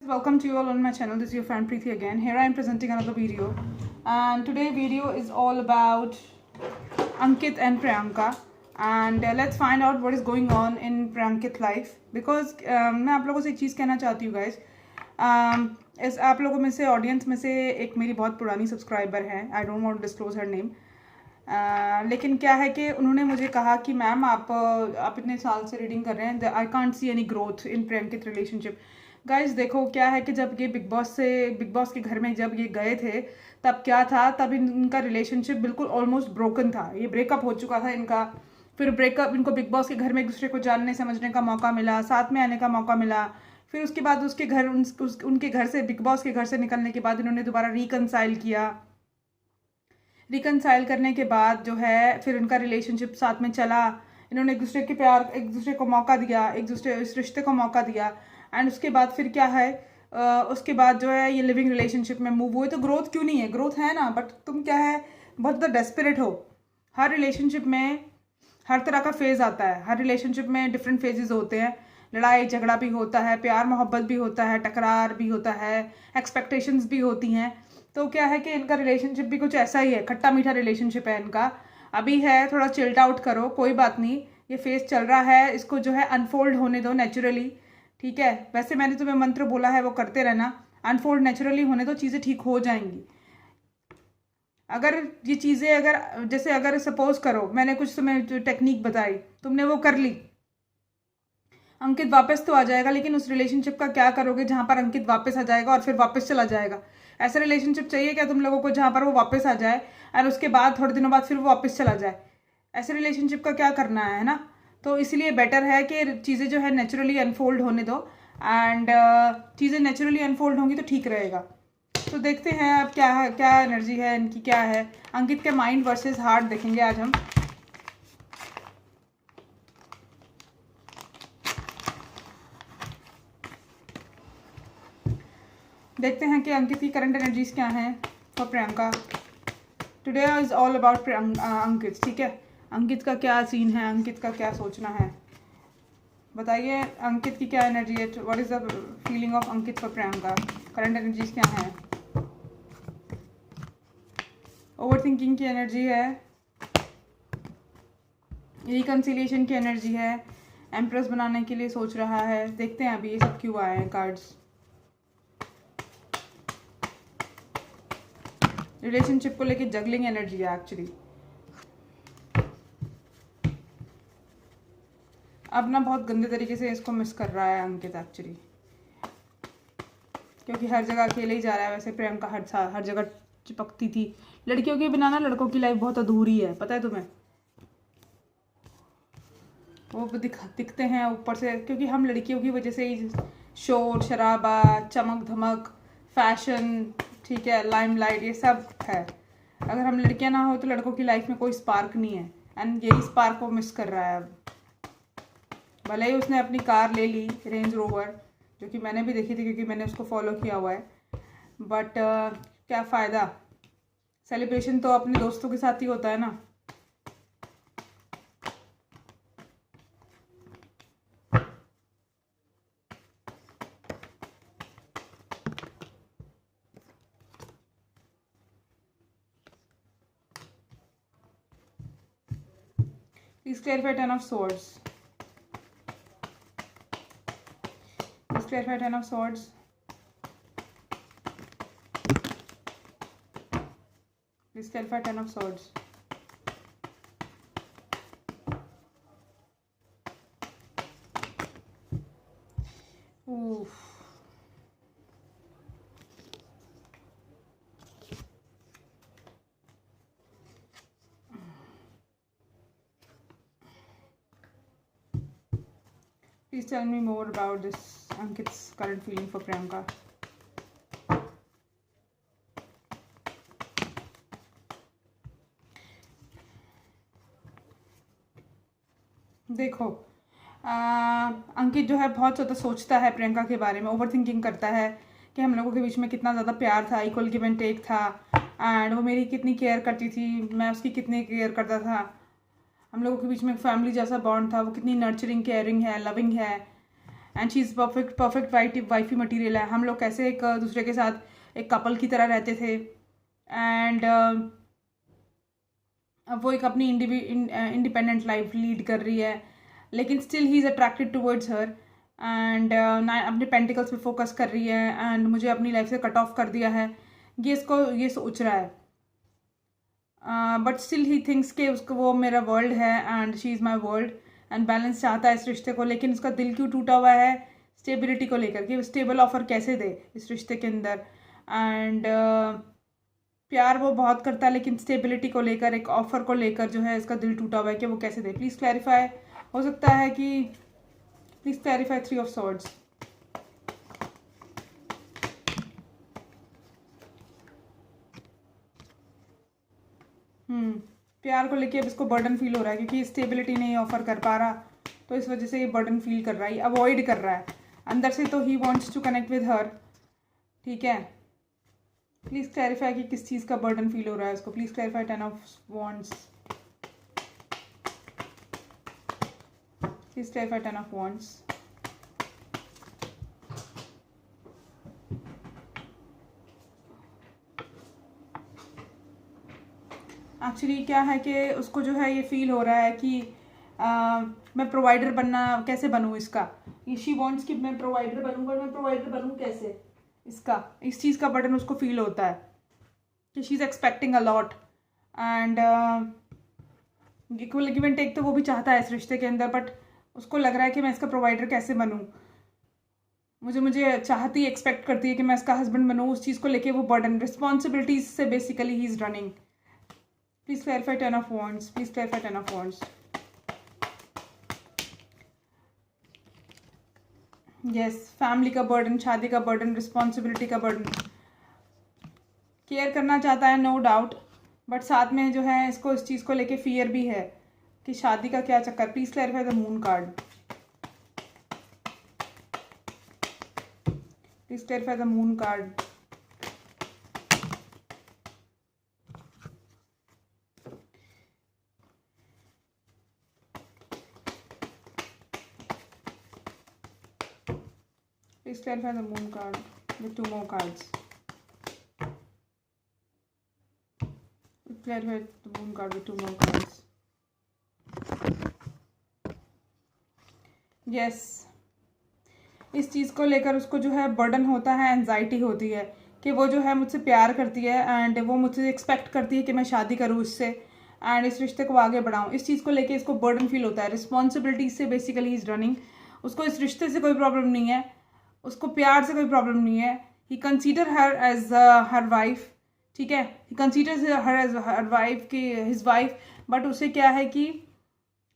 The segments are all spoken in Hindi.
welcome to you all on my channel. This is your friend Preeti again. Here I am presenting another video, and today video is all about Ankit and Priyanka, and let's find out what is going on in Priyankit life because मैं आप लोगों से एक चीज़ कहना चाहती हूँ guys. इस आप लोगों में से ऑडियंस में से एक मेरी बहुत पुरानी सब्सक्राइबर है. I don't want to disclose her name. लेकिन क्या है कि उन्होंने मुझे कहा कि मैम आप इतने साल से रीडिंग कर रहे हैं, I can't see any growth in Priyankit relationship. Guys देखो क्या है कि जब ये बिग बॉस के घर में जब ये गए थे तब क्या था, तब इनका रिलेशनशिप बिल्कुल ऑलमोस्ट ब्रोकन था. ये ब्रेकअप हो चुका था इनका. फिर ब्रेकअप इनको बिग बॉस के घर में एक दूसरे को जानने समझने का मौका मिला, साथ में आने का मौका मिला. फिर उसके बाद उनके घर से, बिग बॉस के घर से निकलने के बाद इन्होंने दोबारा रिकनसाइल करने के बाद जो है फिर उनका रिलेशनशिप साथ में चला. इन्होंने एक दूसरे को मौका दिया, इस रिश्ते को मौका दिया. एंड उसके बाद फिर क्या है, उसके बाद जो है ये लिविंग रिलेशनशिप में मूव हुए. तो ग्रोथ क्यों नहीं है? ग्रोथ है ना, बट तुम क्या है बहुत ज़्यादा डेस्परेट हो. हर रिलेशनशिप में हर तरह का फेज़ आता है. हर रिलेशनशिप में डिफरेंट फेजेस होते हैं. लड़ाई झगड़ा भी होता है, प्यार मोहब्बत भी होता है, टकरार भी होता है, एक्सपेक्टेशंस भी होती हैं. तो क्या है कि इनका रिलेशनशिप भी कुछ ऐसा ही है, खट्टा मीठा रिलेशनशिप है इनका. अभी है थोड़ा चिल्ड आउट करो, कोई बात नहीं. ये फेज चल रहा है, इसको जो है अनफोल्ड होने दो नेचुरली. ठीक है, वैसे मैंने तुम्हें मंत्र बोला है वो करते रहना. अनफोल्ड नेचुरली होने दो, चीज़ें ठीक हो जाएंगी. अगर ये चीज़ें अगर सपोज करो मैंने कुछ तुम्हें जो टेक्निक बताई तुमने वो कर ली, अंकित वापस तो आ जाएगा, लेकिन उस रिलेशनशिप का क्या करोगे जहाँ पर अंकित वापस आ जाएगा और फिर वापस चला जाएगा? ऐसा रिलेशनशिप चाहिए क्या तुम लोगों को जहाँ पर वो वापस आ जाए और उसके बाद थोड़े दिनों बाद फिर वो वापस चला जाए? ऐसे रिलेशनशिप का क्या करना है ना. तो इसलिए बेटर है कि चीज़ें जो है नेचुरली अनफोल्ड होने दो. एंड चीज़ें नेचुरली अनफोल्ड होंगी तो ठीक रहेगा. तो देखते हैं अब क्या एनर्जी है इनकी, क्या है. अंकित के माइंड वर्सेस हार्ट देखेंगे आज हम. देखते हैं कि अंकित की करंट एनर्जीज क्या हैं for Priyanka. Today is all about Ankit. ठीक है, अंकित का क्या सीन है, अंकित का क्या सोचना है, बताइए. अंकित की क्या एनर्जी है? What is the feeling of Ankit for Priyanka? Current energies क्या हैं? ओवर थिंकिंग की एनर्जी है, रिकन्सिलिएशन की एनर्जी है, एम्प्रेस बनाने के लिए सोच रहा है. देखते हैं अभी ये सब क्यों आए हैं कार्ड्स. रिलेशनशिप को लेके जगलिंग एनर्जी है एक्चुअली. अब ना बहुत गंदे तरीके से इसको मिस कर रहा है अंकित एक्चुअली, क्योंकि हर जगह अकेले ही जा रहा है. वैसे प्रियंका हर जगह चिपकती थी. लड़कियों के बिना ना लड़कों की लाइफ बहुत अधूरी है, पता है तुम्हें. वो दिखते हैं ऊपर से, क्योंकि हम लड़कियों की वजह से ही शोर शराबा, चमक धमक, फैशन, ठीक है, लाइमलाइट, ये सब है. अगर हम लड़कियां ना हो तो लड़कों की लाइफ में कोई स्पार्क नहीं है. एंड यही स्पार्क वो मिस कर रहा है अब. भले ही उसने अपनी कार ले ली, रेंज रोवर, जो कि मैंने भी देखी थी क्योंकि मैंने उसको फॉलो किया हुआ है. बट क्या फ़ायदा. सेलिब्रेशन तो अपने दोस्तों के साथ ही होता है ना. Please clarify Ten of Swords. Please clarify Ten of Swords. Please clarify Ten of Swords. Oof. Please tell me more about this Ankit's current feeling for Priyanka. देखो अंकित जो है बहुत ज़्यादा सोचता है प्रियंका के बारे में, ओवर थिंकिंग करता है कि हम लोगों के बीच में कितना ज़्यादा प्यार था, इक्वल गिव एंड टेक था. एंड वो मेरी कितनी केयर करती थी, मैं उसकी कितनी केयर करता था. हम लोगों के बीच में फैमिली जैसा बॉन्ड था. वो कितनी नर्चरिंग, केयरिंग है, लविंग है. And she is perfect wifey material है। हम लोग कैसे एक दूसरे के साथ एक कपल की तरह रहते थे, एंड अब वो एक अपनी इंडिपेंडेंट लाइफ लीड कर रही है, लेकिन still he is attracted towards her, and अपने पेंटिकल्स पे फोकस कर रही है, एंड मुझे अपनी लाइफ से कट ऑफ कर दिया है, ये सोच रहा है। बट स्टिल ही थिंक्स कि उसको वो मेरा वर्ल्ड है and she is my world, and balance चाहता है इस रिश्ते को, लेकिन उसका दिल क्यों टूटा हुआ है स्टेबिलिटी को लेकर कि स्टेबल ऑफर कैसे दे इस रिश्ते के अंदर। एंड प्यार वो बहुत करता है, लेकिन स्टेबिलिटी को लेकर, एक ऑफर को लेकर जो है इसका दिल टूटा हुआ है कि वो कैसे दे। Please clarify. हो सकता है कि प्लीज़ क्लैरिफाई 3 ऑफ सॉर्ड्स। प्यार को लेके अब इसको बर्डन फील हो रहा है क्योंकि स्टेबिलिटी नहीं ऑफर कर पा रहा, तो इस वजह से ये बर्डन फील कर रहा है, अवॉइड कर रहा है अंदर से। तो he wants to connect with her, ठीक है। प्लीज़ क्लैरिफाई कि किस चीज़ का बर्डन फील हो रहा है इसको। Please clarify 10 of wands. Please clarify 10 of wands. Actually क्या है कि उसको जो है ये फील हो रहा है कि मैं प्रोवाइडर बनना कैसे बनूँ इसका। शी वांट्स कि मैं प्रोवाइडर बनूँ, पर मैं प्रोवाइडर बनूँ कैसे इसका, इस चीज़ का बर्डन उसको फील होता है कि she is expecting a lot, and equal give and take तो वो भी चाहता है इस रिश्ते के अंदर, बट उसको लग रहा है कि मैं इसका प्रोवाइडर कैसे बनूँ। मुझे चाहती है, एक्सपेक्ट करती है कि मैं इसका हस्बैंड बनूँ, उस चीज़ को लेके वो बर्डन रिस्पॉन्सिबिलिटीज से basically he is running. Please clarify 10 of wands. Please clarify 10 of wands. Yes, family का बर्डन, शादी का बर्डन, रिस्पॉन्सिबिलिटी का बर्डन, केयर करना चाहता है नो डाउट, बट साथ में जो है इसको इस चीज़ को लेके फियर भी है कि शादी का क्या चक्कर। Please clarify the moon card. Please clarify the moon card. Please clarify the moon card with 2 more cards. Please clarify the moon card with 2 more cards. Yes. इस चीज़ को लेकर उसको जो है बर्डन होता है, एंजाइटी होती है कि वो जो है मुझसे प्यार करती है एंड वो मुझसे एक्सपेक्ट करती है कि मैं शादी करूँ इससे एंड इस रिश्ते को आगे बढ़ाऊँ। इस चीज़ को लेकर इसको बर्डन फील होता है, रिस्पॉन्सिबिलिटी से बेसिकली इज़ रनिंग। उसको इस रिश्ते से कोई प्रॉब्लम नहीं है, उसको प्यार से कोई प्रॉब्लम नहीं है। ही कंसीडर हर एज हर वाइफ, ठीक है, ही कंसीडर हर एज हर वाइफ की हिज वाइफ, बट उसे क्या है कि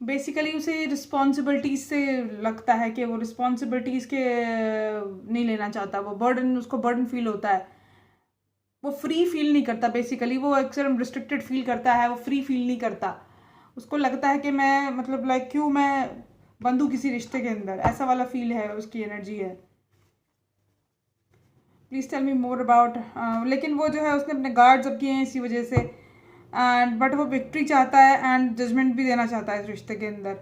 बेसिकली उसे रिस्पॉन्सिबिलिटीज से लगता है कि वो रिस्पॉन्सिबिलिटीज़ के नहीं लेना चाहता, वो बर्डन, उसको बर्डन फील होता है, वो फ्री फील नहीं करता। बेसिकली वो अक्सर रिस्ट्रिक्टेड फील करता है, वो फ्री फील नहीं करता। उसको लगता है कि मैं मतलब लाइक क्यों मैं बंधू किसी रिश्ते के अंदर, ऐसा वाला फील है, उसकी एनर्जी है। Please tell me more about. लेकिन वो जो है उसने अपने गार्ड्स अप किए हैं इसी वजह से, एंड बट वो विक्ट्री चाहता है एंड जजमेंट भी देना चाहता है इस रिश्ते के अंदर,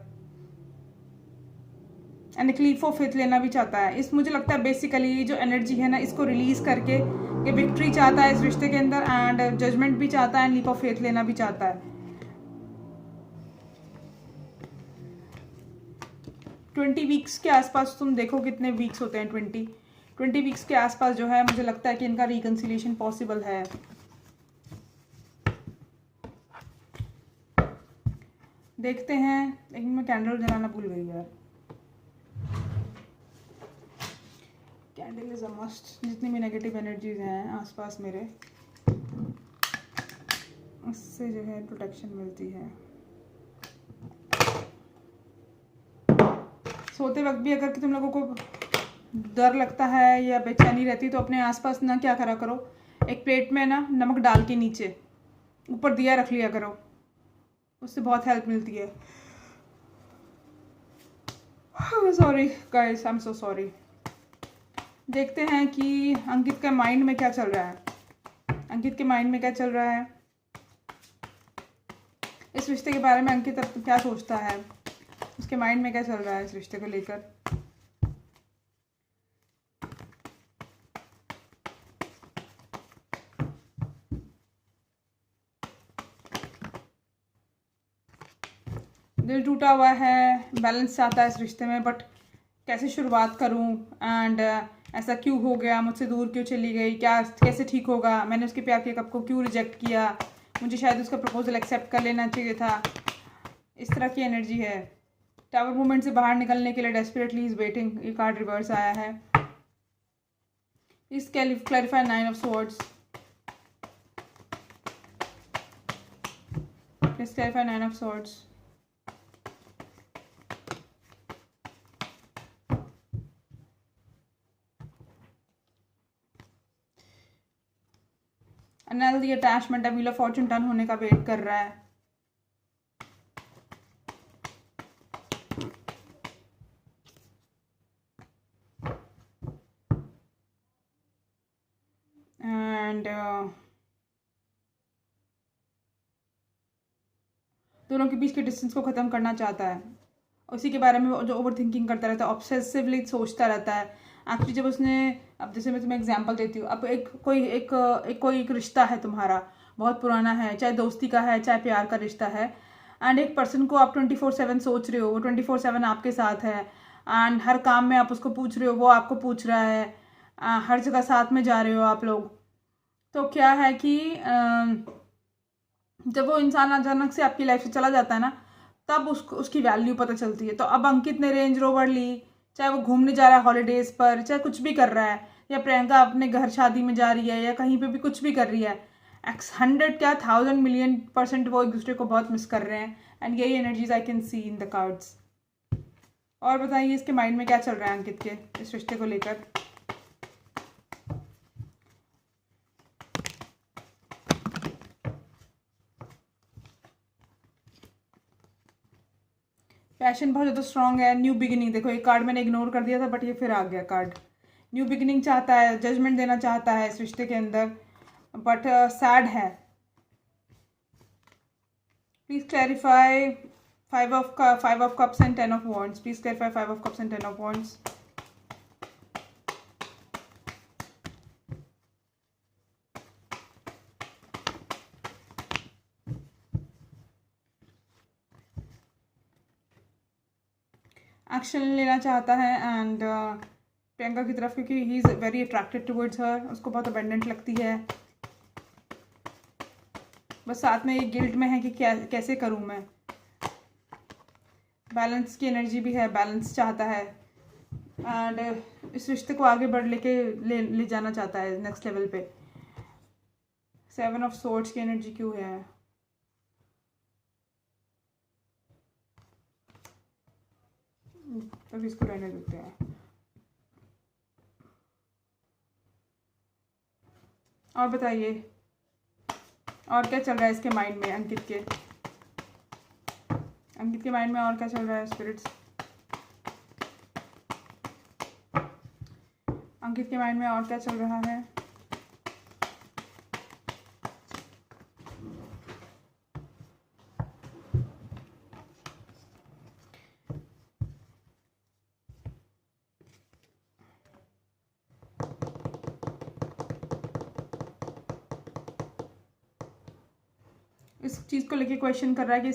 एंड एक लीप ऑफ फेथ लेना भी चाहता है। इस मुझे लगता है बेसिकली जो एनर्जी है ना, इसको रिलीज करके ये विक्ट्री चाहता है इस रिश्ते के अंदर एंड जजमेंट भी चाहता है, लीप ऑफ फेथ लेना भी चाहता है। 20 वीक्स के आसपास, तुम देखो कितने वीक्स होते हैं, 20 वीक्स के आसपास जो है मुझे लगता है कि इनका रिकंसिलिएशन पॉसिबल है। देखते हैं, लेकिन मैं कैंडल जलाना भूल गई यार। Candle is a must. जितनी भी नेगेटिव एनर्जीज हैं आसपास मेरे, उससे जो है प्रोटेक्शन मिलती है। सोते वक्त भी अगर तुम लोगों को डर लगता है या बेचैनी रहती है तो अपने आसपास ना क्या करा करो, एक प्लेट में ना नमक डाल के नीचे ऊपर दिया रख लिया करो, उससे बहुत हेल्प मिलती है। Sorry guys, I am so sorry. देखते हैं कि अंकित के माइंड में क्या चल रहा है। अंकित के माइंड में क्या चल रहा है, इस रिश्ते के बारे में अंकित अब क्या सोचता है, उसके माइंड में क्या चल रहा है इस रिश्ते को लेकर। दिल टूटा हुआ है, बैलेंस चाहता है इस रिश्ते में, बट कैसे शुरुआत करूं एंड ऐसा क्यों हो गया, मुझसे दूर क्यों चली गई, क्या कैसे ठीक होगा, मैंने उसके प्यार के कप को क्यों रिजेक्ट किया, मुझे शायद उसका प्रपोजल एक्सेप्ट कर लेना चाहिए था। इस तरह की एनर्जी है। टावर मूवमेंट से बाहर निकलने के लिए डेस्परेटली इज वेटिंग, ये कार्ड रिवर्स आया है। इस clarify 9 of swords, please clarify 9 of swords. Unhealthy attachment है, व्हील ऑफ फॉर्चून टर्न होने का वेट कर रहा है। एंड दोनों के बीच के डिस्टेंस को ख़त्म करना चाहता है। उसी के बारे में जो ओवर थिंकिंग करता रहता है, ऑब्सेसिवली सोचता रहता है। एक्चुअली जब उसने, अब जैसे मैं तुम्हें एग्जांपल देती हूँ, अब कोई एक रिश्ता है तुम्हारा, बहुत पुराना है, चाहे दोस्ती का है चाहे प्यार का रिश्ता है, एंड एक पर्सन को आप 24/7 सोच रहे हो, वो 24/7 आपके साथ है, एंड हर काम में आप उसको पूछ रहे हो, वो आपको पूछ रहा है, हर जगह साथ में जा रहे हो आप लोग। तो क्या है कि जब वो इंसान अचानक से आपकी लाइफ से चला जाता है ना, तब उसकी वैल्यू पता चलती है। तो अब अंकित ने रेंज रोवर ली, चाहे वो घूमने जा रहा है हॉलीडेज़ पर, चाहे कुछ भी कर रहा है, या प्रियंका अपने घर शादी में जा रही है, या कहीं पे भी कुछ भी कर रही है, 100 क्या 1000 मिलियन% वो एक दूसरे को बहुत मिस कर रहे हैं। एंड यही energies I can see in the cards. और बताइए इसके माइंड में क्या चल रहा है अंकित के इस रिश्ते को लेकर। पैशन बहुत ज़्यादा स्ट्रांग है। न्यू बिगिनिंग, देखो एक कार्ड मैंने इग्नोर कर दिया था बट ये फिर आ गया कार्ड। न्यू बिगिनिंग चाहता है, जजमेंट देना चाहता है इस रिश्ते के अंदर, बट सैड है। Please clarify 5 of cups and 10 of wands. Please clarify 5 of cups and 10 of wands. Action लेना चाहता है एंड प्रियंका की तरफ, क्योंकि he is very attracted towards हर, उसको बहुत अबेंडेंट लगती है। बस साथ में एक गिल्ट में है कि क्या कैसे करूं मैं। बैलेंस की एनर्जी भी है, बैलेंस चाहता है एंड इस रिश्ते को आगे बढ़ ले जाना चाहता है नेक्स्ट लेवल पे। 7 ऑफ सोर्ड्स की एनर्जी क्यों है? तब इसको रहने देते हैं। और बताइए और क्या चल रहा है इसके माइंड में, अंकित के माइंड में और क्या चल रहा है स्पिरिट्स? अंकित के माइंड में और क्या चल रहा है? इस चीज़ को लेके क्वेश्चन कर रहा है कि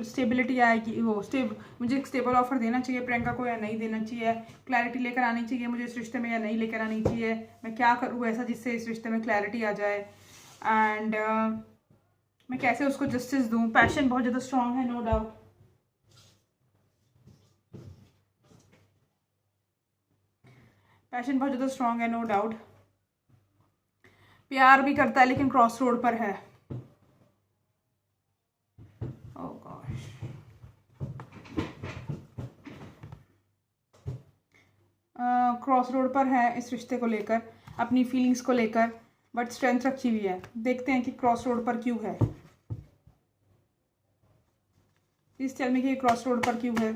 स्टेबिलिटी आएगी, मुझे एक स्टेबल ऑफर देना चाहिए प्रियंका को या नहीं देना चाहिए, क्लैरिटी लेकर आनी चाहिए मुझे इस रिश्ते में या नहीं लेकर आनी चाहिए, मैं क्या करूँ ऐसा जिससे इस रिश्ते में क्लैरिटी आ जाए, एंड मैं कैसे उसको जस्टिस दूँ। पैशन बहुत ज़्यादा स्ट्रांग है, नो डाउट। पैशन बहुत ज़्यादा स्ट्रांग है, नो डाउट। प्यार भी करता है लेकिन क्रॉस रोड पर है। क्रॉस रोड पर है इस रिश्ते को लेकर, अपनी फीलिंग्स को लेकर, बट स्ट्रेंथ रखी हुई है। देखते हैं कि क्रॉस रोड पर क्यों है। प्लीज टेल मी कि क्रॉस रोड पर क्यों है।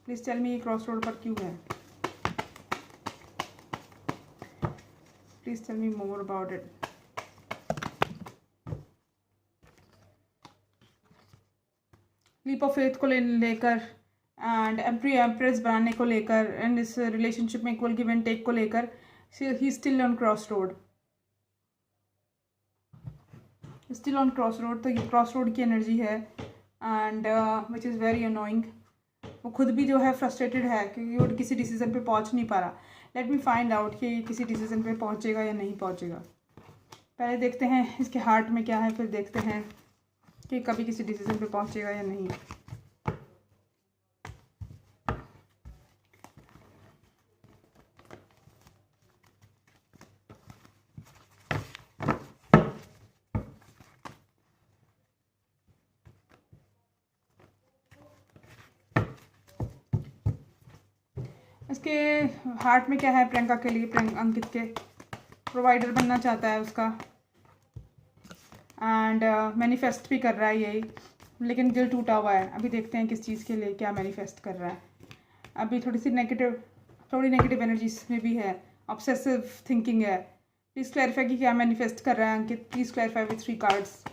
Please tell me cross road पर क्यों है। Please tell me more about it. Leap of faith को लेकर एंड एम्प्रेस बनाने को लेकर एंड इस रिलेशनशिप में इक्वल गिव एंड टेक को लेकर, he still on cross road. Still on cross road, तो ये क्रॉस रोड की एनर्जी है and which is very annoying. वो खुद भी जो है फ्रस्ट्रेटेड है क्योंकि वो किसी डिसीजन पे पहुंच नहीं पा रहा। लेट मी फाइंड आउट कि किसी डिसीजन पे पहुंचेगा या नहीं पहुंचेगा। पहले देखते हैं इसके हार्ट में क्या है, फिर देखते हैं कि कभी किसी डिसीजन पे पहुंचेगा या नहीं। इसके हार्ट में क्या है प्रियंका के लिए? अंकित के प्रोवाइडर बनना चाहता है उसका एंड मैनिफेस्ट भी कर रहा है यही, लेकिन दिल टूटा हुआ है। अभी देखते हैं किस चीज़ के लिए क्या मैनिफेस्ट कर रहा है। अभी थोड़ी नेगेटिव एनर्जीज में भी है, ऑब्सेसिव थिंकिंग है। प्लीज़ क्लैरिफाई कि क्या मैनिफेस्ट कर रहा है Ankit. Please clarify with 3 cards.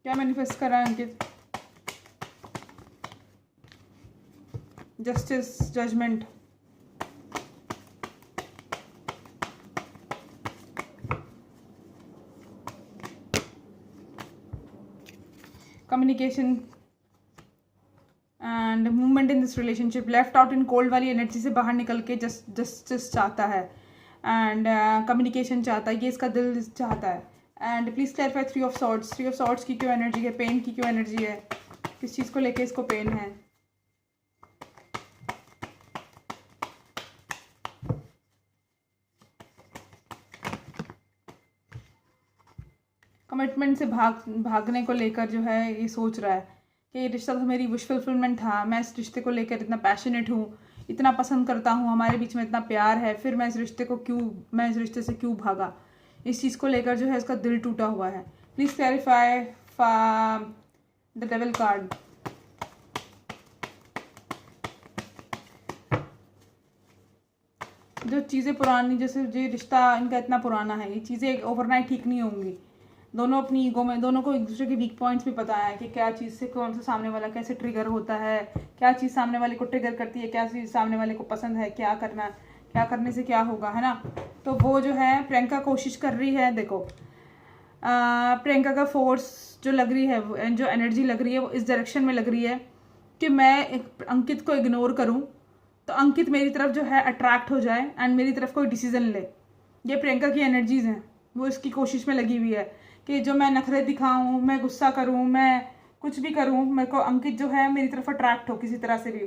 क्या मैनिफेस्ट कर रहा है Ankit? Justice, judgment, communication and movement in this relationship. Left out in cold वाली एनर्जी से बाहर निकल के जस्टिस चाहता है एंड कम्युनिकेशन चाहता है, ये इसका दिल चाहता है। And please clarify 3 of swords. 3 of swords की क्यों एनर्जी है? पेन की क्यों एनर्जी है? किस चीज़ को लेके इसको पेन है? कमिटमेंट से भागने को लेकर जो है ये सोच रहा है कि ये रिश्ता तो मेरी विश फुलफिलमेंट था, मैं इस रिश्ते को लेकर इतना पैशनेट हूँ, इतना पसंद करता हूँ, हमारे बीच में इतना प्यार है, फिर मैं इस रिश्ते से क्यों भागा? इस चीज़ को लेकर जो है इसका दिल टूटा हुआ है। Please clarify the devil card. जो चीज़ें पुरानी, जैसे ये रिश्ता इनका इतना पुराना है, ये चीज़ें ओवरनाइट ठीक नहीं होंगी। दोनों अपनी ईगो में, दोनों को एक दूसरे के वीक पॉइंट्स भी पता है कि क्या चीज़ से कौन सा सामने वाला कैसे ट्रिगर होता है, क्या चीज़ सामने वाले को ट्रिगर करती है, क्या चीज़ सामने वाले को पसंद है, क्या करने से क्या होगा, है ना। तो वो जो है प्रियंका कोशिश कर रही है। देखो प्रियंका का फोर्स जो लग रही है, जो एनर्जी लग रही है, वो इस डायरेक्शन में लग रही है कि मैं अंकित को इग्नोर करूँ तो अंकित मेरी तरफ जो है अट्रैक्ट हो जाए एंड मेरी तरफ कोई डिसीजन ले। ये प्रियंका की एनर्जीज हैं, वो इसकी कोशिश में लगी हुई है कि जो मैं नखरे दिखाऊं, मैं गुस्सा करूं, मैं कुछ भी करूं, मेरे को अंकित जो है मेरी तरफ अट्रैक्ट हो, किसी तरह से भी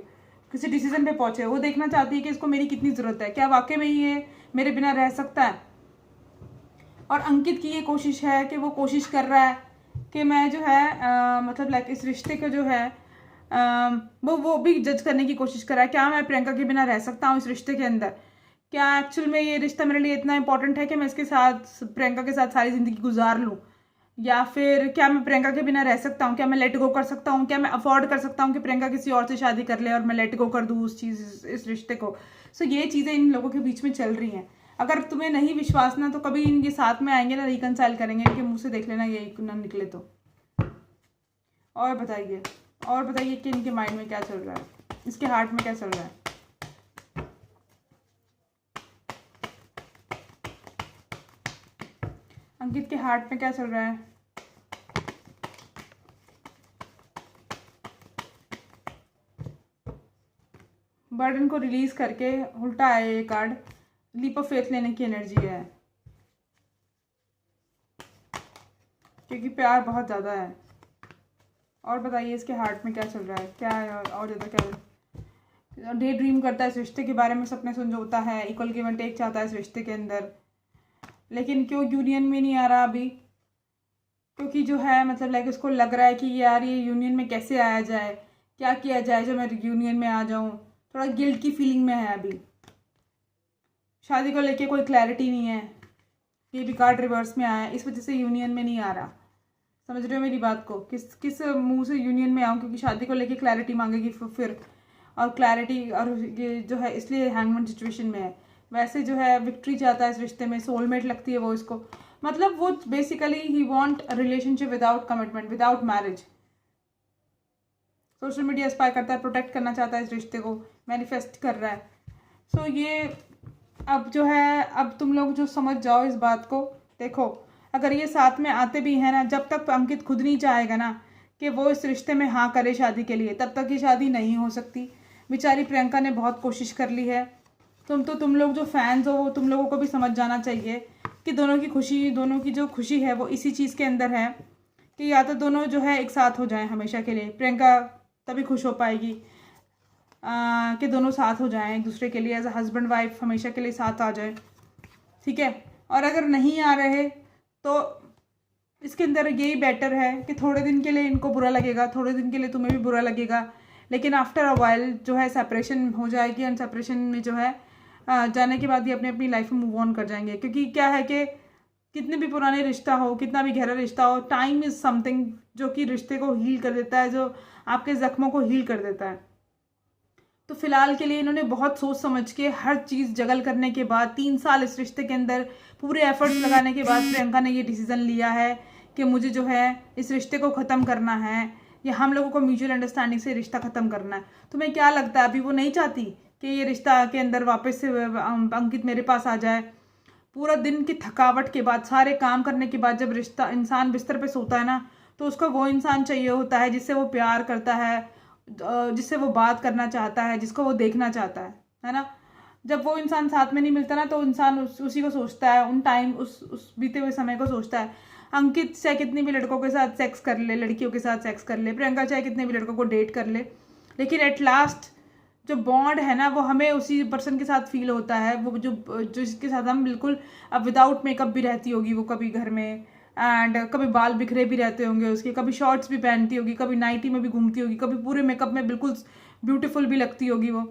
किसी डिसीजन पे पहुंचे। वो देखना चाहती है कि इसको मेरी कितनी ज़रूरत है, क्या वाकई में ये मेरे बिना रह सकता है। और अंकित की ये कोशिश है कि वो कोशिश कर रहा है कि मैं जो है मतलब लाइक इस रिश्ते को जो है वो भी जज करने की कोशिश कर रहा है, क्या मैं प्रियंका के बिना रह सकता हूँ इस रिश्ते के अंदर? क्या एक्चुअल में ये रिश्ता मेरे लिए इतना इंपॉर्टेंट है कि मैं इसके साथ, प्रियंका के साथ सारी ज़िंदगी गुजार लूँ? या फिर क्या मैं प्रियंका के बिना रह सकता हूँ? क्या मैं लेट गो कर सकता हूँ? क्या मैं अफोर्ड कर सकता हूँ कि प्रियंका किसी और से शादी कर ले और मैं लेट गो कर दूँ इस रिश्ते को? सो ये चीज़ें इन लोगों के बीच में चल रही हैं। अगर तुम्हें नहीं विश्वास ना, तो कभी ये साथ में आएंगे ना, रिकनसाइल करेंगे, इनके मुँह से देख लेना यही ना निकले तो। और बताइए कि इनके माइंड में क्या चल रहा है, इसके हार्ट में क्या चल रहा है? अंकित के हार्ट में क्या चल रहा है? बर्डन को रिलीज करके उल्टा आया ये कार्ड, लीप ऑफ फेथ लेने की एनर्जी है, क्योंकि प्यार बहुत ज़्यादा है। और बताइए इसके हार्ट में क्या चल रहा है, क्या है और ज़्यादा क्या? डे ड्रीम करता है इस रिश्ते के बारे में, सपने संजोता है, इक्वल गिव एंड टेक चाहता है इस रिश्ते के अंदर, लेकिन क्यों यूनियन में नहीं आ रहा अभी? क्योंकि जो है मतलब लाइक उसको लग रहा है कि यार ये यूनियन में कैसे आया जाए, क्या किया जाए जो मैं यूनियन में आ जाऊँ। थोड़ा गिल्ट की फीलिंग में है अभी, शादी को लेके कोई क्लैरिटी नहीं है, ये भी कार्ड रिवर्स में आया है, इस वजह से यूनियन में नहीं आ रहा। समझ रहे हो मेरी बात को? किस मुंह से यूनियन में आऊँ? क्योंकि शादी को लेके क्लैरिटी मांगेगी फिर, और क्लैरिटी, और ये जो है इसलिए हैंगमैन सिचुएशन में है। वैसे जो है विक्ट्री चाहता है इस रिश्ते में, सोलमेट लगती है वो इसको, मतलब वो basically he want relationship without commitment, without marriage. Social media spy करता है, प्रोटेक्ट करना चाहता है इस रिश्ते को, मैनिफेस्ट कर रहा है। सो ये अब जो है, अब तुम लोग जो समझ जाओ इस बात को। देखो, अगर ये साथ में आते भी हैं ना, जब तक अंकित खुद नहीं चाहेगा ना कि वो इस रिश्ते में हाँ करे शादी के लिए, तब तक ये शादी नहीं हो सकती। बेचारी प्रियंका ने बहुत कोशिश कर ली है। तुम लोग जो फैंस हो, वो तुम लोगों को भी समझ जाना चाहिए कि दोनों की जो खुशी है वो इसी चीज़ के अंदर है कि या तो दोनों जो है एक साथ हो जाएं हमेशा के लिए। प्रियंका तभी खुश हो पाएगी कि दोनों साथ हो जाएं एक दूसरे के लिए, एज अ हस्बैंड वाइफ हमेशा के लिए साथ आ जाए, ठीक है। और अगर नहीं आ रहे तो इसके अंदर यही बेटर है कि थोड़े दिन के लिए इनको बुरा लगेगा, थोड़े दिन के लिए तुम्हें भी बुरा लगेगा, लेकिन आफ्टर अ वाइल जो है सेपरेशन हो जाएगी। एंड सेपरेशन में जो है जाने के बाद ये अपनी अपनी लाइफ में मूव ऑन कर जाएंगे। क्योंकि क्या है कि कितने भी पुराने रिश्ता हो, कितना भी गहरा रिश्ता हो, टाइम इज़ समथिंग जो कि रिश्ते को हील कर देता है, जो आपके ज़ख्मों को हील कर देता है। तो फिलहाल के लिए इन्होंने बहुत सोच समझ के हर चीज़ जगल करने के बाद 3 साल इस रिश्ते के अंदर पूरे एफर्ट्स लगाने के बाद प्रियंका ने ये डिसीज़न लिया है कि मुझे जो है इस रिश्ते को ख़त्म करना है, या हम लोगों को म्यूचुअल अंडरस्टैंडिंग से रिश्ता ख़त्म करना है। तुम्हें क्या लगता है अभी वो नहीं चाहती कि ये रिश्ता के अंदर वापस से अंकित मेरे पास आ जाए? पूरा दिन की थकावट के बाद, सारे काम करने के बाद जब रिश्ता इंसान बिस्तर पे सोता है ना, तो उसको वो इंसान चाहिए होता है जिससे वो प्यार करता है, जिससे वो बात करना चाहता है, जिसको वो देखना चाहता है ना। जब वो इंसान साथ में नहीं मिलता ना, तो इंसान उसी को सोचता है, उन टाइम उस बीते हुए समय को सोचता है। अंकित चाहे कितनी भी लड़कों के साथ सेक्स कर ले, लड़कियों के साथ सेक्स कर ले, प्रियंका चाहे कितने भी लड़कों को डेट कर ले, लेकिन एट लास्ट जो बॉन्ड है ना, वो हमें उसी पर्सन के साथ फील होता है। वो जो जिसके साथ हम बिल्कुल अब विदाउट मेकअप भी रहती होगी वो कभी घर में, एंड कभी बाल बिखरे भी रहते होंगे उसके, कभी शॉर्ट्स भी पहनती होगी, कभी नाइटी में भी घूमती होगी, कभी पूरे मेकअप में बिल्कुल ब्यूटीफुल भी लगती होगी वो।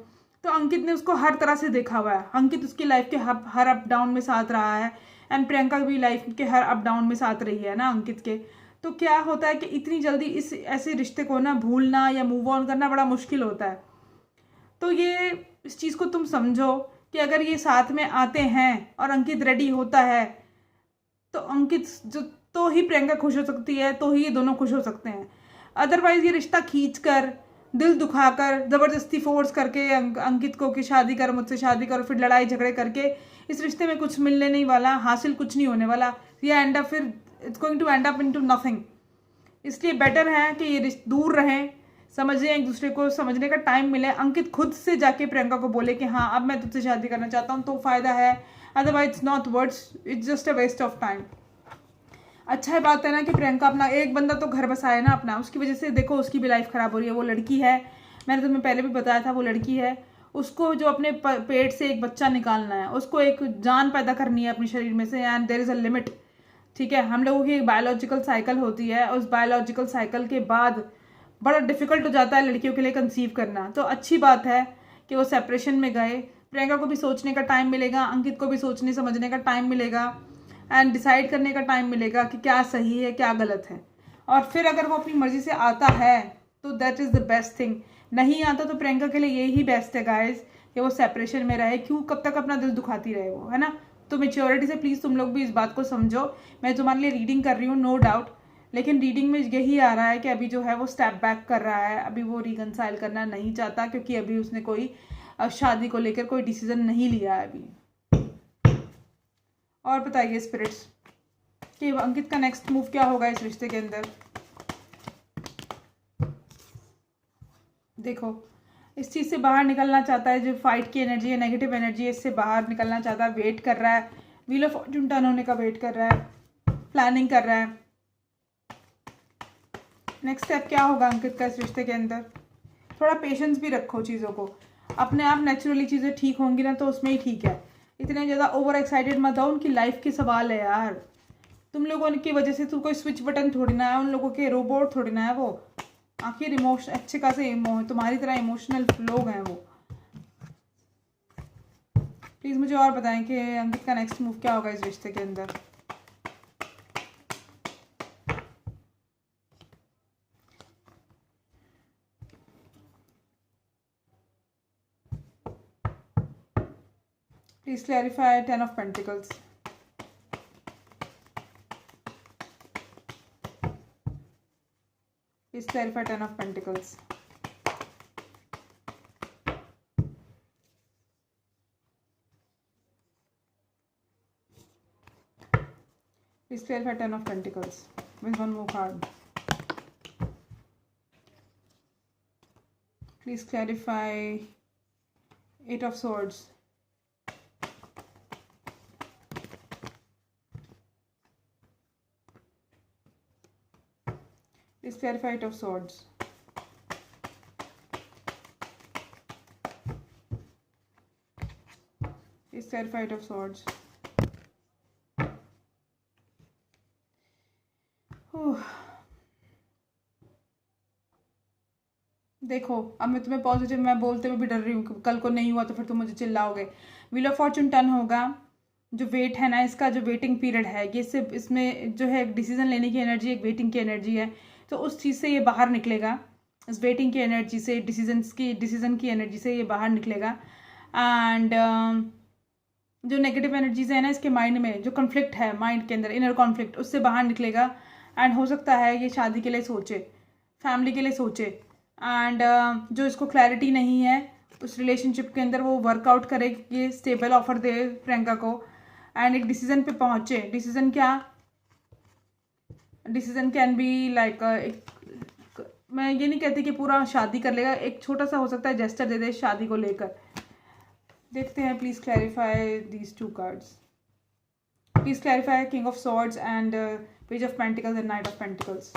तो अंकित ने उसको हर तरह से देखा हुआ है। अंकित उसकी लाइफ के हर अप डाउन में साथ रहा है, एंड प्रियंका भी लाइफ के हर अप डाउन में साथ रही है ना अंकित के। तो क्या होता है कि इतनी जल्दी इस ऐसे रिश्ते को ना भूलना या मूव ऑन करना बड़ा मुश्किल होता है। तो ये इस चीज़ को तुम समझो कि अगर ये साथ में आते हैं और अंकित रेडी होता है, तो अंकित जो तो ही प्रियंका खुश हो सकती है, तो ही ये दोनों खुश हो सकते हैं। अदरवाइज ये रिश्ता खींच कर, दिल दुखाकर, ज़बरदस्ती फोर्स करके अंकित को कि शादी कर, मुझसे शादी करो, फिर लड़ाई झगड़े करके इस रिश्ते में कुछ मिलने नहीं वाला, हासिल कुछ नहीं होने वाला। ये एंड अप फिर it's going to end up into nothing. इसलिए बेटर है कि ये दूर रहें, समझें, एक दूसरे को समझने का टाइम मिले। अंकित खुद से जाके प्रियंका को बोले कि हाँ अब मैं तुझसे शादी करना चाहता हूँ, तो फ़ायदा है। Otherwise it's not words, it's just a waste of time. अच्छा है बात है ना कि प्रियंका अपना एक बंदा तो घर बसाए ना अपना, उसकी वजह से देखो उसकी भी लाइफ ख़राब हो रही है। वो लड़की है, मैंने तुम्हें पहले भी बताया था, वो लड़की है, उसको जो अपने पेट से एक बच्चा निकालना है, उसको एक जान पैदा करनी है अपने शरीर में से, and there is a limit. ठीक है, हम लोगों की एक बायोलॉजिकल साइकिल होती है, उस बायोलॉजिकल साइकिल के बाद बड़ा डिफिकल्ट हो जाता है लड़कियों के लिए कंसीव करना। तो अच्छी बात है कि वो सेपरेशन में गए। प्रियंका को भी सोचने का टाइम मिलेगा, अंकित को भी सोचने समझने का टाइम मिलेगा, एंड डिसाइड करने का टाइम मिलेगा कि क्या सही है क्या गलत है। और फिर अगर वो अपनी मर्जी से आता है तो that is the best thing. नहीं आता तो प्रियंका के लिए यही बेस्ट है गाइज कि वो सेपरेशन में रहे। क्यों कब तक अपना दिल दुखाती रहे वो, है ना। तो मेच्योरिटी से प्लीज़ तुम लोग भी इस बात को समझो। मैं तुम्हारे लिए रीडिंग कर रही हूँ, नो डाउट, लेकिन रीडिंग में यही आ रहा है कि अभी जो है वो स्टेप बैक कर रहा है, अभी वो रिकनसाइल करना नहीं चाहता, क्योंकि अभी उसने कोई शादी को लेकर कोई डिसीजन नहीं लिया है अभी। और बताइए स्पिरिट्स कि अंकित का नेक्स्ट मूव क्या होगा इस रिश्ते के अंदर। देखो, इस चीज़ से बाहर निकलना चाहता है, जो फाइट की एनर्जी है, नेगेटिव एनर्जी है, इससे बाहर निकलना चाहता है, वेट कर रहा है, व्हील ऑफ फॉर्च्यून टर्न होने का वेट कर रहा है, प्लानिंग कर रहा है। नेक्स्ट स्टेप क्या होगा अंकित का इस रिश्ते के अंदर। थोड़ा पेशेंस भी रखो चीज़ों को, अपने आप नेचुरली चीज़ें ठीक होंगी ना तो उसमें ही ठीक है। इतने ज़्यादा ओवर एक्साइटेड मत हो, उनकी लाइफ के सवाल है यार। तुम लोगों की वजह से तो कोई स्विच बटन थोड़ी ना है, उन लोगों के रोबोट थोड़ी ना है वो। आखिर इमोशन अच्छे खासे तुम्हारी तरह इमोशनल लोग हैं वो। प्लीज़ मुझे और बताएं कि अंकित का नेक्स्ट मूव क्या होगा इस रिश्ते के अंदर। Please clarify 10 of pentacles. Please clarify 10 of Pentacles. Please clarify Ten of Pentacles with one more card. Please clarify Eight of Swords. Please clarify Eight of Swords. Please clarify Eight of Swords. देखो अब मैं तुम्हें पॉजिटिव मैं बोलते हुए भी डर रही हूँ, कल को नहीं हुआ तो फिर तुम मुझे चिल्लाओगे। व्हील ऑफ फॉर्चून टर्न होगा। जो वेट है ना, इसका जो वेटिंग पीरियड है, ये सिर्फ इसमें जो है डिसीजन लेने की एनर्जी, एक वेटिंग की एनर्जी है। तो उस चीज़ से ये बाहर निकलेगा, इस वेटिंग की एनर्जी से, डिसीजन की एनर्जी से ये बाहर निकलेगा। एंड जो नेगेटिव एनर्जीज है ना इसके माइंड में, जो कॉन्फ्लिक्ट है माइंड के अंदर, इनर कॉन्फ्लिक्ट, उससे बाहर निकलेगा। एंड हो सकता है ये शादी के लिए सोचे, फैमिली के लिए सोचे। एंड जो इसको क्लैरिटी नहीं है उस रिलेशनशिप के अंदर, वो वर्कआउट करे, ये स्टेबल ऑफर दे प्रियंका को एंड एक डिसीजन पे पहुंचे। डिसीजन क्या? डिसीजन कैन बी लाइक मैं ये नहीं कहती कि पूरा शादी कर लेगा, एक छोटा सा हो सकता है जेस्चर दे दे शादी को लेकर। देखते हैं। Please clarify these two cards. Please clarify king of swords and page of pentacles and night of pentacles.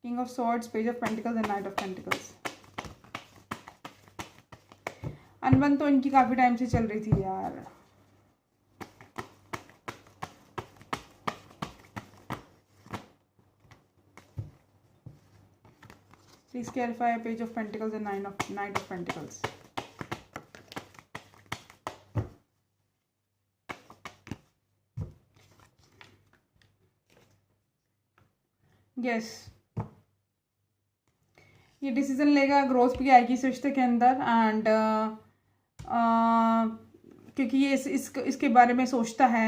King of Swords, Page of Pentacles and Knight of Pentacles. अनबन तो इनकी काफी टाइम से चल रही थी यार। Please clarify Page of Pentacles and Knight of Pentacles. Yes. ये डिसीजन लेगा, ग्रोथ भी आएगी इस रिश्ते के अंदर। एंड क्योंकि ये इसके बारे में सोचता है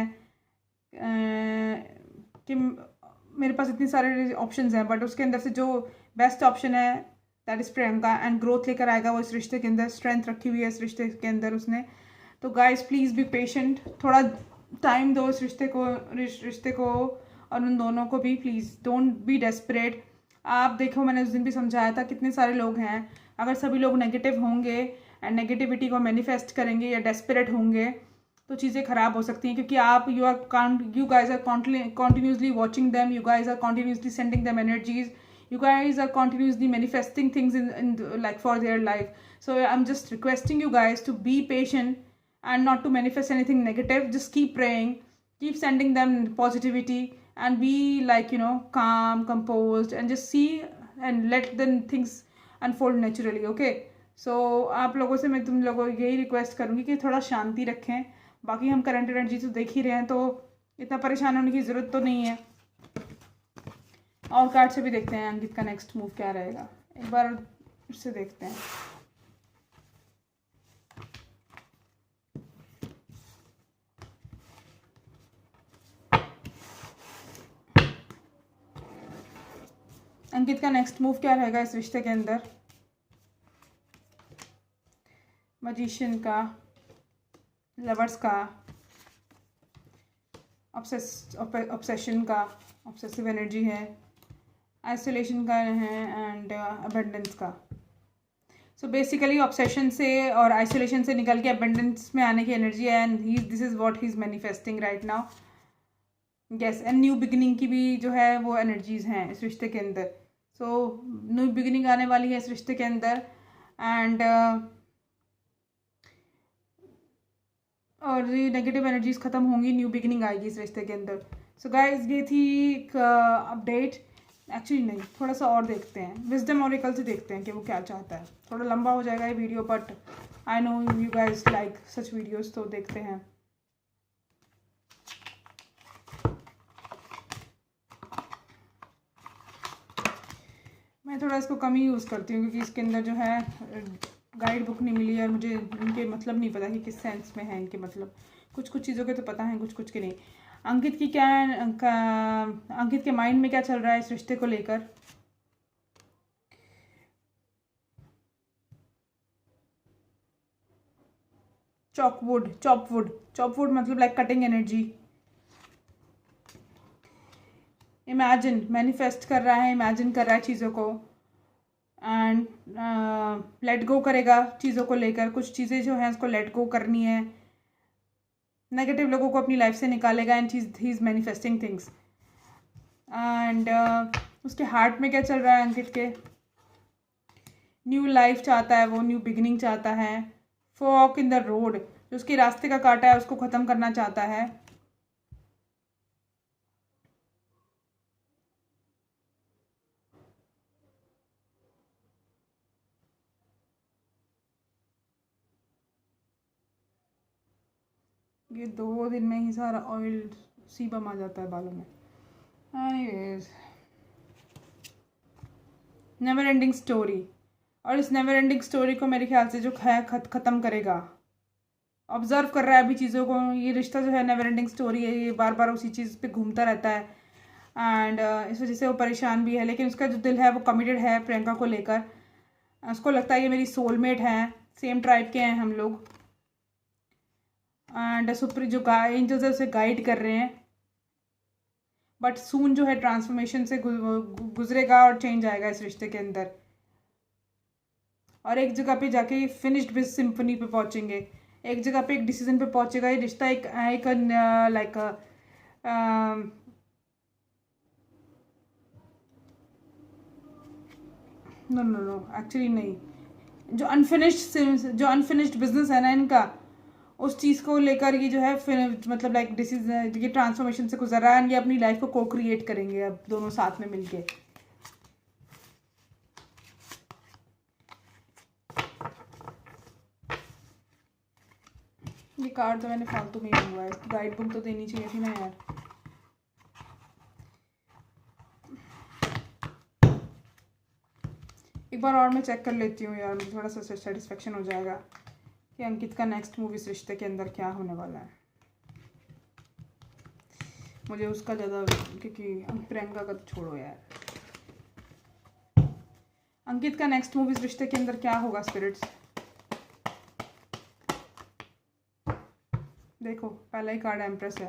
कि मेरे पास इतने सारे ऑप्शंस हैं, बट उसके अंदर से जो बेस्ट ऑप्शन है that is Priyanka. And growth लेकर आएगा वो इस रिश्ते के अंदर, स्ट्रेंथ रखी हुई है इस रिश्ते के अंदर उसने। तो गाइस प्लीज़ बी पेशेंट, थोड़ा टाइम दो इस रिश्ते को और उन दोनों को भी। Please don't be desperate. आप देखो, मैंने उस दिन भी समझाया था, कितने सारे लोग हैं, अगर सभी लोग नेगेटिव होंगे एंड नेगेटिविटी को मैनिफेस्ट करेंगे या डेस्परेट होंगे तो चीज़ें ख़राब हो सकती हैं। क्योंकि आप you guys are continuously watching them, you guys are continuously sending them energies, you guys are continuously manifesting things in like for their life. So I'm just requesting you guys to be patient and not to manifest anything negative. Just keep praying, keep sending them positivity and be like, you know, calm, composed, and just see and let then things unfold naturally. Okay, so आप लोगों से मैं तुम लोगों को यही रिक्वेस्ट करूँगी कि थोड़ा शांति रखें। बाकी हम करंट एनर्जी तो देख ही रहे हैं, तो इतना परेशान होने की ज़रूरत तो नहीं है। और कार्ड से भी देखते हैं अंकित का नेक्स्ट मूव क्या रहेगा, एक बार उससे देखते हैं। अंकित का नेक्स्ट मूव क्या रहेगा इस रिश्ते के अंदर? मैजिशियन का, लवर्स का, ऑब्सेशन का, ऑब्सेसिव एनर्जी है, आइसोलेशन का है एंड अबंडेंस का। सो बेसिकली ऑब्सेशन से और आइसोलेशन से निकल के अबंडेंस में आने की एनर्जी है and this is what he is manifesting right now. Yes, and new beginning की भी जो है वो एनर्जीज हैं इस रिश्ते के अंदर। सो न्यू बिगिनिंग आने वाली है इस रिश्ते के अंदर एंड और ये नेगेटिव एनर्जीज ख़त्म होंगी, न्यू बिगिनिंग आएगी इस रिश्ते के अंदर। सो गाइज ये थी एक अपडेट। एक्चुअली नहीं, थोड़ा सा और देखते हैं, विजडम ऑरेकल से देखते हैं कि वो क्या चाहता है। थोड़ा लंबा हो जाएगा ये video, but I know you guys like such videos, तो देखते हैं। मैं थोड़ा इसको कम ही यूज़ करती हूँ क्योंकि इसके अंदर जो है गाइड बुक नहीं मिली और मुझे इनके मतलब नहीं पता कि किस सेंस में है इनके मतलब। कुछ कुछ चीज़ों के तो पता है, कुछ कुछ के नहीं। अंकित की क्या अंकित के माइंड में क्या चल रहा है इस रिश्ते को लेकर? चॉपवुड मतलब like cutting energy. Imagine, manifest कर रहा है, इमेजिन कर रहा है चीज़ों को, एंड लेट गो करेगा चीज़ों को लेकर। कुछ चीज़ें जो हैं उसको लेट गो करनी है, नेगेटिव लोगों को अपनी लाइफ से निकालेगा, and he is manifesting things. And उसके हार्ट में क्या चल रहा है अंकित के? न्यू लाइफ चाहता है वो, न्यू बिगिनिंग चाहता है। फॉक इन द रोड, जो उसके रास्ते का कांटा है उसको ख़त्म करना चाहता है। ये 2 दिन में ही सारा ऑयल सीबम आ जाता है बालों में। एनीवेज, नेवर एंडिंग स्टोरी, और इस नेवर एंडिंग स्टोरी को मेरे ख्याल से जो है ख़त्म करेगा। ऑब्जर्व कर रहा है अभी चीज़ों को। ये रिश्ता जो है नेवर एंडिंग स्टोरी है, ये बार बार उसी चीज़ पे घूमता रहता है, एंड इस वजह से वो परेशान भी है। लेकिन उसका जो दिल है वो कमिटेड है प्रियंका को लेकर। उसको लगता है ये मेरी सोलमेट है, सेम ट्राइब के हैं हम लोग, एंड सुप्री जो एंजल्स है उसे गाइड कर रहे हैं। बट सून जो है ट्रांसफॉर्मेशन से गुजरेगा और चेंज आएगा इस रिश्ते के अंदर, और एक जगह पे जाके फिनिश्ड विद सिम्फनी पे पहुंचेंगे। एक जगह पे एक डिसीजन पे पहुंचेगा ये रिश्ता, एक like no no no, actually नहीं। जो अनफिनिश्ड बिजनेस है ना इनका, उस चीज़ को लेकर ये जो है मतलब लाइक डिसीजन, ये ट्रांसफॉर्मेशन से गुजर रहा है, ये अपनी लाइफ को को क्रिएट करेंगे अब दोनों साथ में मिलके। ये कार्ड तो मैंने फालतू में ही मंगवाया, इसकी गाइड बुक तो देनी चाहिए थी ना यार। एक बार और मैं चेक कर लेती हूँ यार, मुझे थोड़ा सा सेटिस्फेक्शन हो जाएगा कि अंकित का नेक्स्ट मूव इस रिश्ते के अंदर क्या होने वाला है। मुझे उसका ज़्यादा, क्योंकि प्रियंका का तो छोड़ो यार। अंकित का नेक्स्ट मूव इस रिश्ते के अंदर क्या होगा स्पिरिट्स? देखो पहला ही कार्ड एम्प्रेस है।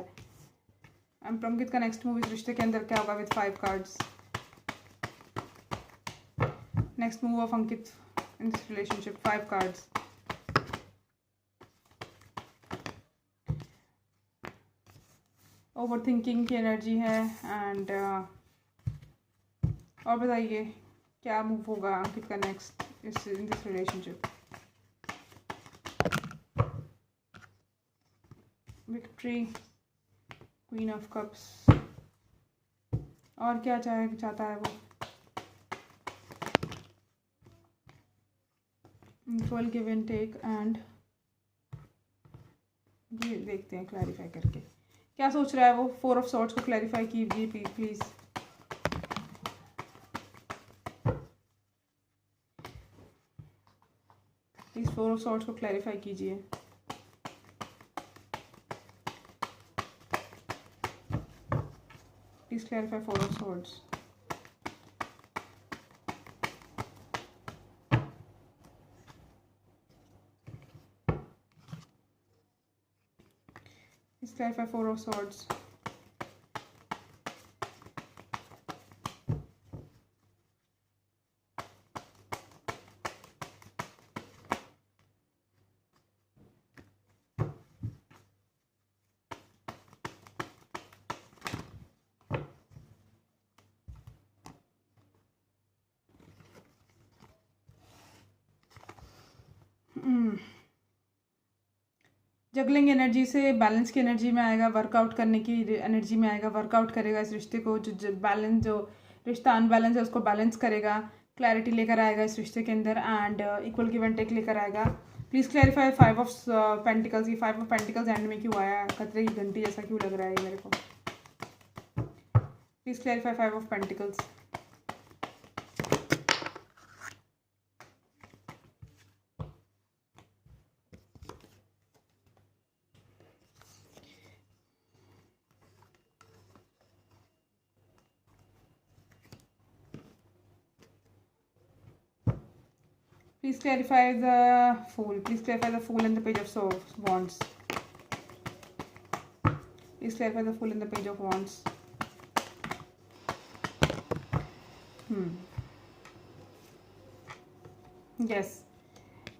अंकित का नेक्स्ट मूव इस रिश्ते के अंदर क्या होगा with 5 cards. Next move of Ankit in this relationship, 5 cards. Overthinking की एनर्जी है, एंड और बताइए क्या मूव होगा अंकित का next in this relationship. Victory, queen of cups, और क्या चाहता है वो? Equal give and take, and ये देखते हैं क्लैरिफाई करके क्या सोच रहा है वो। 4 ऑफ सॉर्ड्स को क्लैरिफाई कीजिए प्लीज। प्लीज 4 ऑफ सॉर्ड्स को क्लैरिफाई कीजिए। Please clarify 4 of swords. Please clarify 4 of swords. Juggling energy से बैलेंस की एनर्जी में आएगा, वर्कआउट करने की एनर्जी में आएगा, वर्कआउट करेगा इस रिश्ते को। जो बैलेंस, जो रिश्ता अनबैलेंस है उसको बैलेंस करेगा, क्लैरिटी लेकर आएगा इस रिश्ते के अंदर, and equal give and take लेकर आएगा। Please clarify 5 of pentacles. ये 5 ऑफ पेंटिकल्स एंड में क्यों आया? खतरे की घंटी जैसा क्यों लग रहा है ये मेरे को? Please clarify 5 of pentacles. Please clarify the Fool. Please clarify the Fool and the Page of Wands. Please clarify the Fool and the Page of Wands. Yes.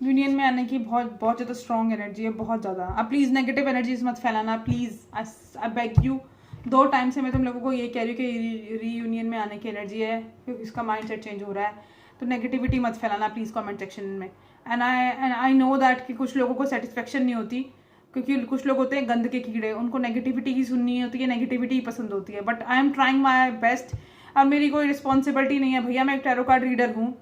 Union में आने की बहुत बहुत ज़्यादा स्ट्रॉन्ग एनर्जी है, बहुत ज़्यादा. आप प्लीज़ नेगेटिव एनर्जीज मत फैलाना please. I beg you. 2 time से मैं तुम लोगों को ये कह रही हूँ कि रीयूनियन में आने की एनर्जी है, क्योंकि इसका माइंड सेट चेंज हो रहा है. तो नेगेटिविटी मत फैलाना प्लीज़ कमेंट सेक्शन में. एंड आई नो दैट कि कुछ लोगों को सेटिस्फेक्शन नहीं होती, क्योंकि कुछ लोग होते हैं गंद के कीड़े, उनको नेगेटिविटी ही सुननी होती है, नेगेटिविटी ही पसंद होती है. But I am trying my best. अब मेरी कोई रिस्पॉन्सिबिलिटी नहीं है भैया, मैं एक टैरो कार्ड रीडर हूँ.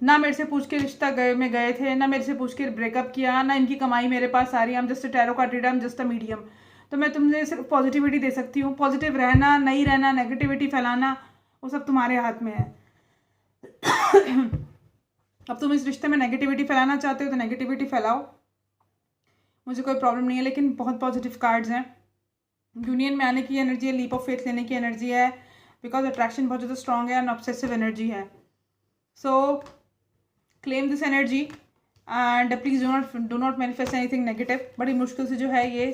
ना मेरे से पूछ के रिश्ता गए थे, ना मेरे से पूछ के ब्रेकअप किया, ना इनकी कमाई मेरे पास आ रही है. I am just a tarot card reader, I am just a medium. तो मैं तुमसे सिर्फ पॉजिटिविटी दे सकती हूँ. पॉजिटिव रहना, नहीं रहना, नेगेटिविटी फैलाना, वो सब तुम्हारे हाथ में है. अब तुम इस रिश्ते में नेगेटिविटी फैलाना चाहते हो तो नेगेटिविटी फैलाओ, मुझे कोई प्रॉब्लम नहीं है. लेकिन बहुत पॉजिटिव कार्ड्स हैं. यूनियन में आने की एनर्जी है, लीप ऑफ फेथ लेने की एनर्जी है, बिकॉज अट्रैक्शन बहुत ज़्यादा स्ट्रॉन्ग है एंड ऑब्सेसिव एनर्जी है. सो claim this energy and please do not manifest anything negative. बड़ी मुश्किल से जो है ये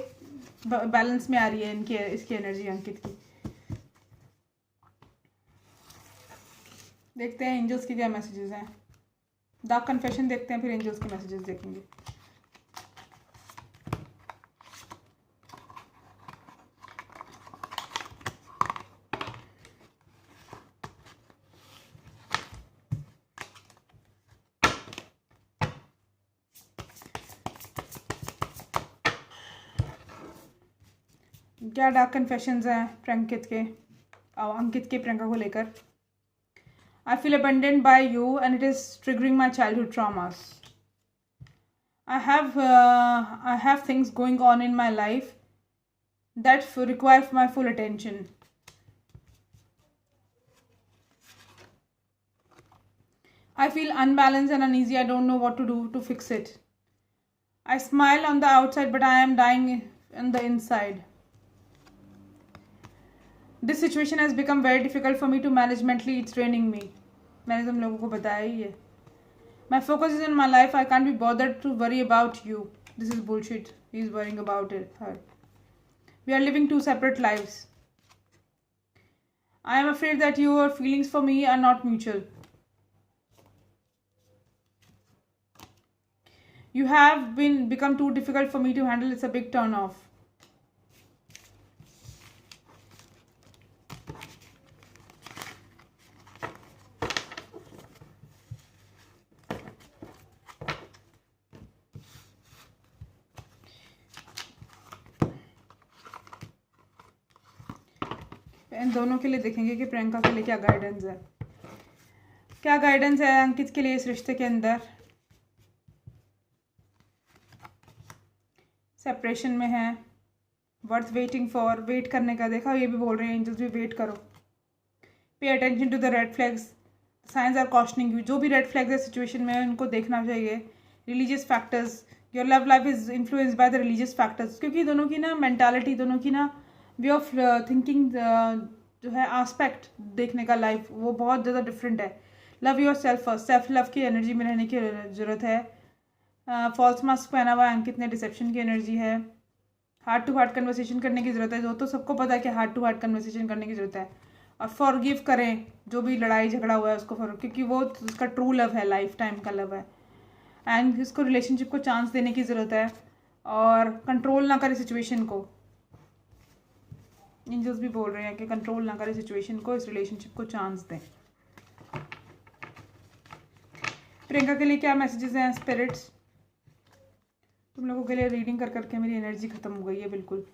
बैलेंस में आ रही है इसकी एनर्जी अंकित की. देखते हैं एंजल्स के क्या मैसेजेस हैं. डार्क कन्फेशन देखते हैं, फिर एंजल्स के मैसेजेस देखेंगे. क्या डार्क कन्फेशंस हैं अंकित के प्रियंका को लेकर. I feel abandoned by you and it is triggering my childhood traumas. I have things going on in my life that require my full attention. I feel unbalanced and uneasy. I don't know what to do to fix it. I smile on the outside but I am dying on the inside. This situation has become very difficult for me to manage mentally. It's draining me. मैंने तुम लोगों को बताया ही है. My focus is on my life. I can't be bothered to worry about you. This is bullshit. He is worrying about her. We are living 2 separate lives. I am afraid that your feelings for me are not mutual. You have become too difficult for me to handle. It's a big turn off. इन दोनों के लिए देखेंगे कि प्रियंका के लिए क्या गाइडेंस है. क्या गाइडेंस है अंकित के लिए इस रिश्ते के अंदर. सेपरेशन में है, वर्थ वेटिंग फॉर, वेट करने का. देखा ये भी बोल रहे हैं एंजल्स भी, वेट करो. Pay attention to the red flags. Signs are cautioning you. जो भी रेड फ्लैग्स है सिचुएशन में उनको देखना चाहिए. Religious factors. Your love life is influenced by the religious factors. क्योंकि दोनों की ना मेंटालिटी, दोनों की ना वे ऑफ थिंकिंग जो है, आस्पेक्ट देखने का लाइफ, वो बहुत ज़्यादा डिफरेंट है. Love your self first. Self love की एनर्जी में रहने की ज़रूरत है. फॉल्स मास्क पहना हुआ अंकित ने, डिसेप्शन की एनर्जी है. हार्ट टू हार्ट कन्वर्सेशन करने की ज़रूरत है. जो तो सबको पता है कि हार्ट टू हार्ट कन्वर्सेशन करने की ज़रूरत है. और फॉरगिव करें जो भी लड़ाई झगड़ा हुआ है उसको, क्योंकि वो उसका ट्रू लव है, लाइफ टाइम का लव है. एंड इसको रिलेशनशिप को चांस देने की ज़रूरत है और कंट्रोल ना करे सिचुएशन को. एंजल्स भी बोल रहे हैं कि कंट्रोल ना करे सिचुएशन को, इस रिलेशनशिप को चांस दें. प्रियंका के लिए क्या मैसेजेस हैं स्पिरिट्स. तुम लोगों के लिए रीडिंग कर करके मेरी एनर्जी खत्म हो गई है बिल्कुल.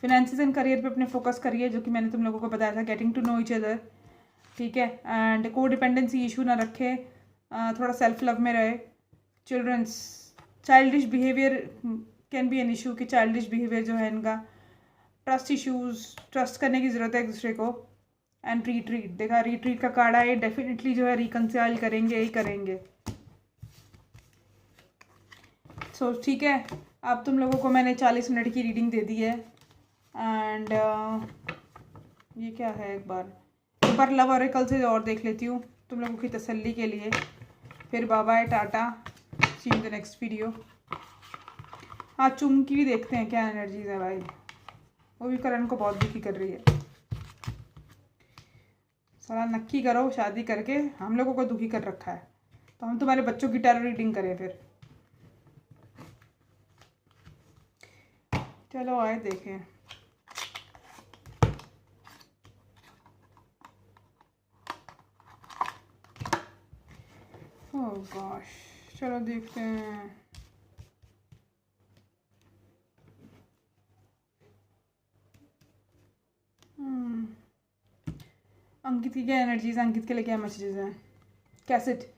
फिनेंसेस एंड करियर पे अपने फोकस करिए, जो कि मैंने तुम लोगों को बताया था. Getting to know each other, ठीक है. एंड को डिपेंडेंसी इशू ना रखे, थोड़ा सेल्फ लव में रहे. Childrens childish behaviour can be an issue, कि चाइल्डिश बिहेवियर जो है इनका. ट्रस्ट इश्यूज, ट्रस्ट करने की ज़रूरत है एक दूसरे को. And retreat. देखा रिट्रीट का कार्ड है, डेफिनेटली जो है रिकन्सिल करेंगे ही करेंगे. सो ठीक है, अब तुम लोगों को मैंने 40 मिनट की रीडिंग दे दी है. एंड ये क्या है, एक बार लव ऑरेकल से और देख लेती हूँ तुम लोगों की तसल्ली के लिए. फिर bye bye, tata. See in the next video. आज चुम की भी देखते हैं क्या एनर्जीज है भाई, वो भी करण को बहुत दुखी कर रही है। साला नक्की करो शादी करके हम लोगों को दुखी कर रखा है, तो हम तुम्हारे बच्चों की टेरर रीडिंग करें फिर। चलो आए देखें। ओह गॉश, चलो देखते हैं। अंकित की क्या एनर्जीज, अंकित के लिए क्या मैसेजेस हैं? Cassette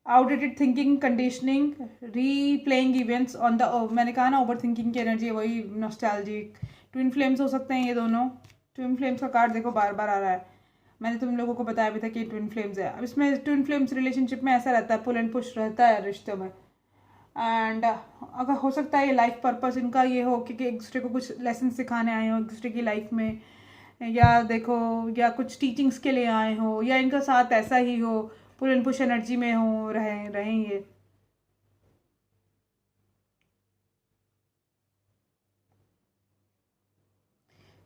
outdated thinking, conditioning, replaying events on the, मैंने कहा ना ओवर थिंकिंग की एनर्जी है, वही नॉस्टैल्जिक। ट्विन फ्लेम्स हो सकते हैं ये दोनों। ट्विन फ्लेम्स का कार्ड देखो बार बार आ रहा है, मैंने तुम लोगों को बताया भी था कि ट्विन फ्लेम्स है। अब इसमें ट्विन फ्लेम्स रिलेशनशिप में ऐसा रहता है, पुल एंड पुश रहता है रिश्तों में। एंड अगर हो सकता है ये लाइफ पर्पस इनका ये हो कि एक दूसरे को कुछ लेसन सिखाने आए हो एक दूसरे की लाइफ में, या देखो या कुछ टीचिंग्स के लिए आए हो, या इनका साथ ऐसा ही हो, पुल एंड पुश एनर्जी में हो रहें ये।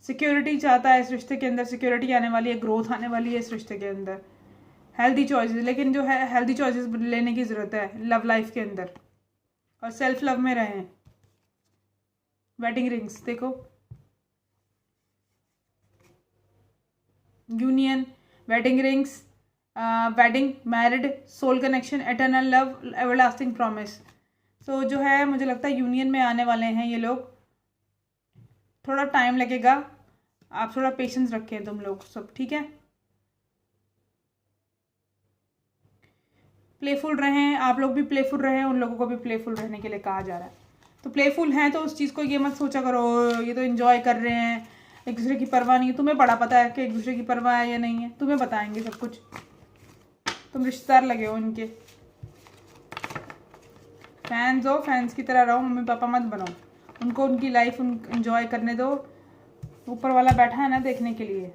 सिक्योरिटी चाहता है इस रिश्ते के अंदर, सिक्योरिटी आने वाली है, ग्रोथ आने वाली है इस रिश्ते के अंदर। हेल्दी चॉइसेस, लेकिन जो है हेल्दी चॉइसेस लेने की ज़रूरत है लव लाइफ के अंदर, और सेल्फ लव में रहें। वेडिंग रिंग्स देखो, union, wedding rings, wedding, married, soul connection, eternal love, everlasting promise. So जो है मुझे लगता है यूनियन में आने वाले हैं ये लोग, थोड़ा टाइम लगेगा, आप थोड़ा पेशेंस रखें तुम लोग सब, ठीक है। प्लेफुल रहें, आप लोग भी प्लेफुल रहें, उन लोगों को भी प्लेफुल रहने के लिए कहा जा रहा है। तो प्लेफुल हैं तो उस चीज़ को ये मत सोचा करो ये तो एंजॉय कर रहे हैं, एक दूसरे की परवाह नहीं है। तुम्हें बड़ा पता है कि एक दूसरे की परवाह है या नहीं है, तुम्हें बताएंगे सब कुछ, तुम रिश्तेदार लगे हो उनके। फैंस हो, फैंस की तरह रहो, मम्मी पापा मत बनो, उनको उनकी लाइफ एंजॉय करने दो, ऊपर वाला बैठा है ना देखने के लिए।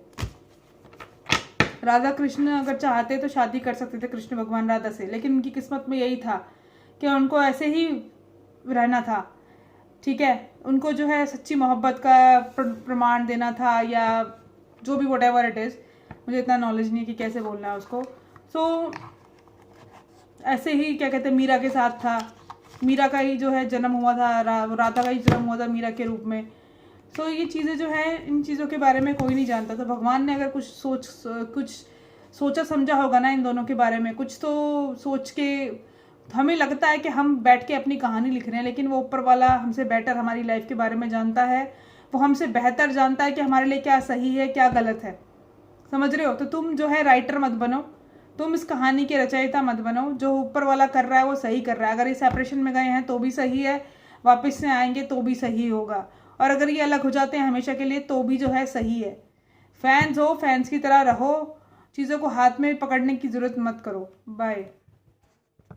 राधा कृष्ण अगर चाहते तो शादी कर सकते थे कृष्ण भगवान राधा से, लेकिन उनकी किस्मत में यही था कि उनको ऐसे ही रहना था, ठीक है। उनको जो है सच्ची मोहब्बत का प्रमाण देना था, या जो भी व्हाटएवर इट इज़, मुझे इतना नॉलेज नहीं है कि कैसे बोलना है उसको। सो ऐसे ही क्या कहते हैं, मीरा के साथ था, मीरा का ही जो है जन्म हुआ था, राधा का ही जन्म हुआ था मीरा के रूप में। तो ये चीज़ें जो है, इन चीज़ों के बारे में कोई नहीं जानता। तो भगवान ने अगर कुछ सोचा समझा होगा ना इन दोनों के बारे में, कुछ तो सोच के, हमें लगता है कि हम बैठ के अपनी कहानी लिख रहे हैं, लेकिन वो ऊपर वाला हमसे बेटर हमारी लाइफ के बारे में जानता है, वो हमसे बेहतर जानता है कि हमारे लिए क्या सही है क्या गलत है, समझ रहे हो। तो तुम जो है राइटर मत बनो, तुम इस कहानी के रचयिता मत बनो, जो ऊपर वाला कर रहा है वो सही कर रहा है। अगर ये सेपरेशन में गए हैं तो भी सही है, वापस से आएंगे तो भी सही होगा, और अगर ये अलग हो जाते हैं हमेशा के लिए तो भी जो है सही है। फैंस हो, फैंस की तरह रहो, चीज़ों को हाथ में पकड़ने की ज़रूरत मत करो। बाय।